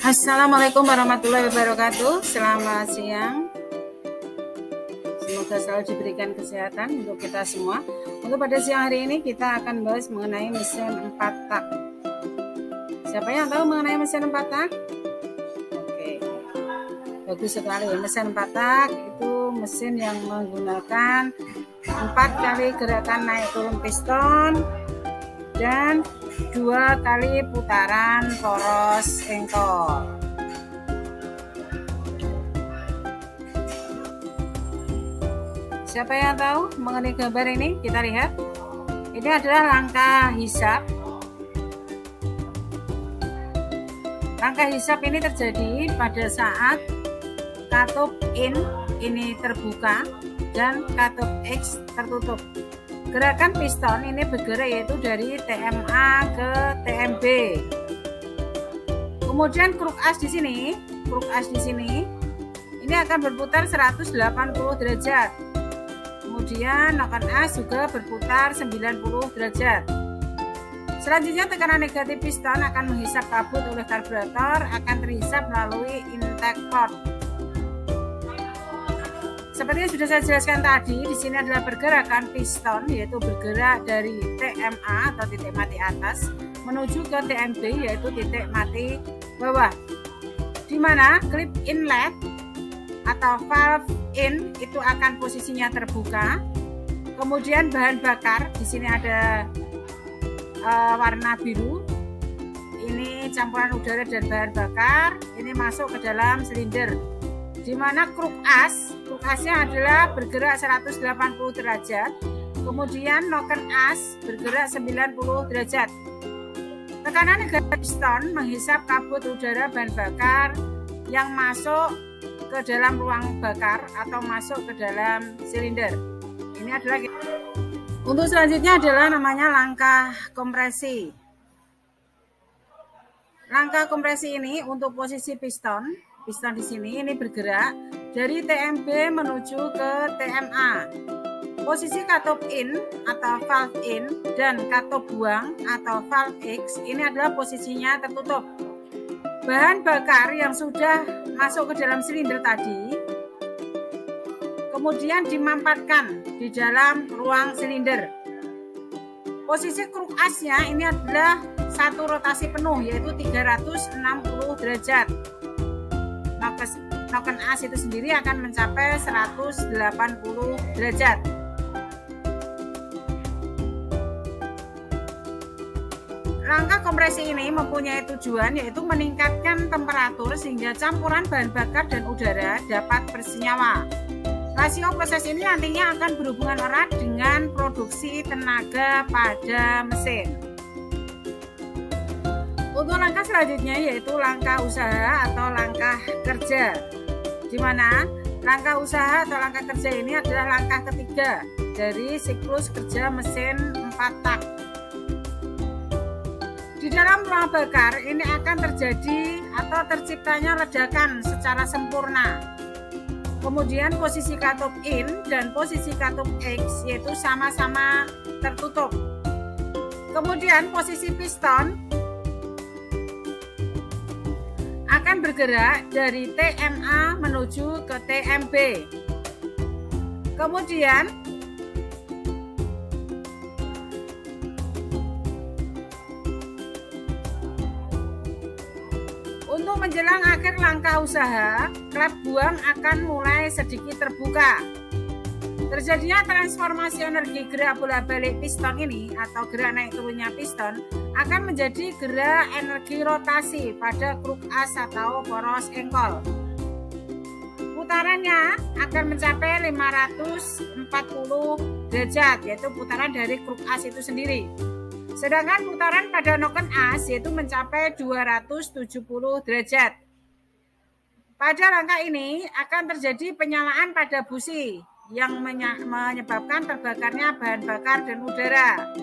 Assalamualaikum warahmatullahi wabarakatuh. Selamat siang. Semoga selalu diberikan kesehatan untuk kita semua. Untuk pada siang hari ini kita akan bahas mengenai mesin 4 tak. Siapa yang tahu mengenai mesin 4 tak? Oke. Bagus sekali. Mesin 4 tak itu mesin yang menggunakan 4 kali gerakan naik turun piston dan 2 kali putaran poros engkol. Siapa yang tahu mengenai gambar ini? Kita lihat. Ini adalah langkah hisap. Langkah hisap ini terjadi pada saat katup in ini terbuka dan katup X tertutup. Gerakan piston ini bergerak yaitu dari TMA ke TMB. Kemudian kruk as di sini, ini akan berputar 180 derajat. Kemudian noken as juga berputar 90 derajat. Selanjutnya tekanan negatif piston akan menghisap kabut oleh karburator, akan terhisap melalui intake port. Seperti yang sudah saya jelaskan tadi, di sini adalah pergerakan piston, yaitu bergerak dari TMA atau titik mati atas menuju ke TMB, yaitu titik mati bawah. Di mana klip inlet atau valve in itu akan posisinya terbuka. Kemudian bahan bakar di sini ada warna biru. Ini campuran udara dan bahan bakar. Ini masuk ke dalam silinder. Di mana kruk asnya adalah bergerak 180 derajat, kemudian noken as bergerak 90 derajat. Tekanan negatif piston menghisap kabut udara bahan bakar yang masuk ke dalam ruang bakar atau masuk ke dalam silinder. Ini adalah untuk selanjutnya adalah namanya langkah kompresi. Langkah kompresi ini untuk posisi piston di sini ini bergerak dari TMB menuju ke TMA. Posisi katup in atau valve in dan katup buang atau valve X ini adalah posisinya tertutup. Bahan bakar yang sudah masuk ke dalam silinder tadi kemudian dimampatkan di dalam ruang silinder. Posisi kruk asnya ini adalah satu rotasi penuh yaitu 360 derajat. Noken as itu sendiri akan mencapai 180 derajat. Langkah kompresi ini mempunyai tujuan yaitu meningkatkan temperatur sehingga campuran bahan bakar dan udara dapat bersenyawa. Rasio proses ini nantinya akan berhubungan erat dengan produksi tenaga pada mesin. Untuk langkah selanjutnya yaitu langkah usaha atau langkah kerja, di mana langkah usaha atau langkah kerja ini adalah langkah ketiga dari siklus kerja mesin 4 tak. Di dalam ruang bakar ini akan terjadi atau terciptanya ledakan secara sempurna. Kemudian posisi katup in dan posisi katup X yaitu sama-sama tertutup. Kemudian posisi piston akan bergerak dari TMA menuju ke TMB. Kemudian untuk menjelang akhir langkah usaha, klep buang akan mulai sedikit terbuka. Terjadinya transformasi energi gerak bolak-balik piston ini atau gerak naik turunnya piston akan menjadi gerak energi rotasi pada kruk as atau poros engkol. Putarannya akan mencapai 540 derajat, yaitu putaran dari kruk as itu sendiri. Sedangkan putaran pada noken as yaitu mencapai 270 derajat. Pada langkah ini akan terjadi penyalaan pada busi yang menyebabkan terbakarnya bahan bakar dan udara.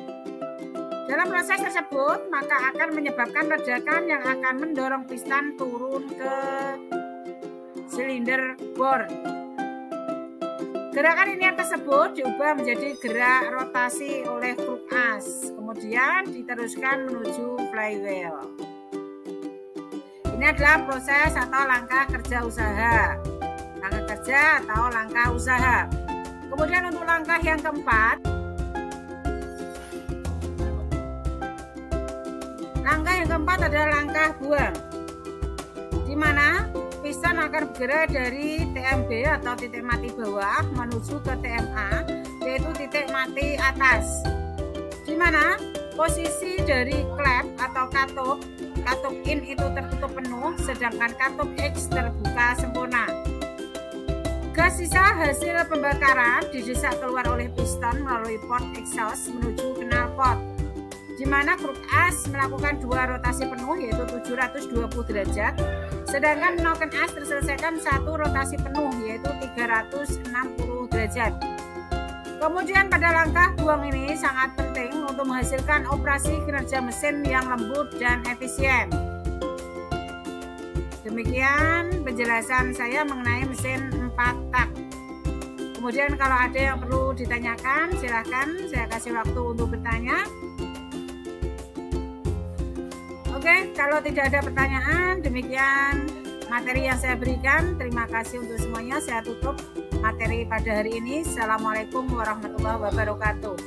Dalam proses tersebut, maka akan menyebabkan ledakan yang akan mendorong piston turun ke silinder bor. Gerakan ini tersebut diubah menjadi gerak rotasi oleh kruk as, kemudian diteruskan menuju flywheel. Ini adalah proses atau langkah kerja usaha. Langkah kerja atau langkah usaha. Kemudian untuk langkah yang keempat, adalah langkah buang, di mana piston akan bergerak dari TMB atau titik mati bawah menuju ke TMA, yaitu titik mati atas, di mana posisi dari klep atau katup in itu tertutup penuh, sedangkan katup X terbuka sempurna. Gas sisa hasil pembakaran didesak keluar oleh piston melalui port exhaust menuju knalpot, di mana kruk as melakukan 2 rotasi penuh yaitu 720 derajat, sedangkan noken as terselesaikan 1 rotasi penuh yaitu 360 derajat. Kemudian pada langkah buang ini sangat penting untuk menghasilkan operasi kinerja mesin yang lembut dan efisien. Demikian penjelasan saya mengenai mesin 4 tak. Kemudian kalau ada yang perlu ditanyakan, silahkan saya kasih waktu untuk bertanya. Oke, kalau tidak ada pertanyaan, demikian materi yang saya berikan. Terima kasih untuk semuanya. Saya tutup materi pada hari ini. Assalamualaikum warahmatullahi wabarakatuh.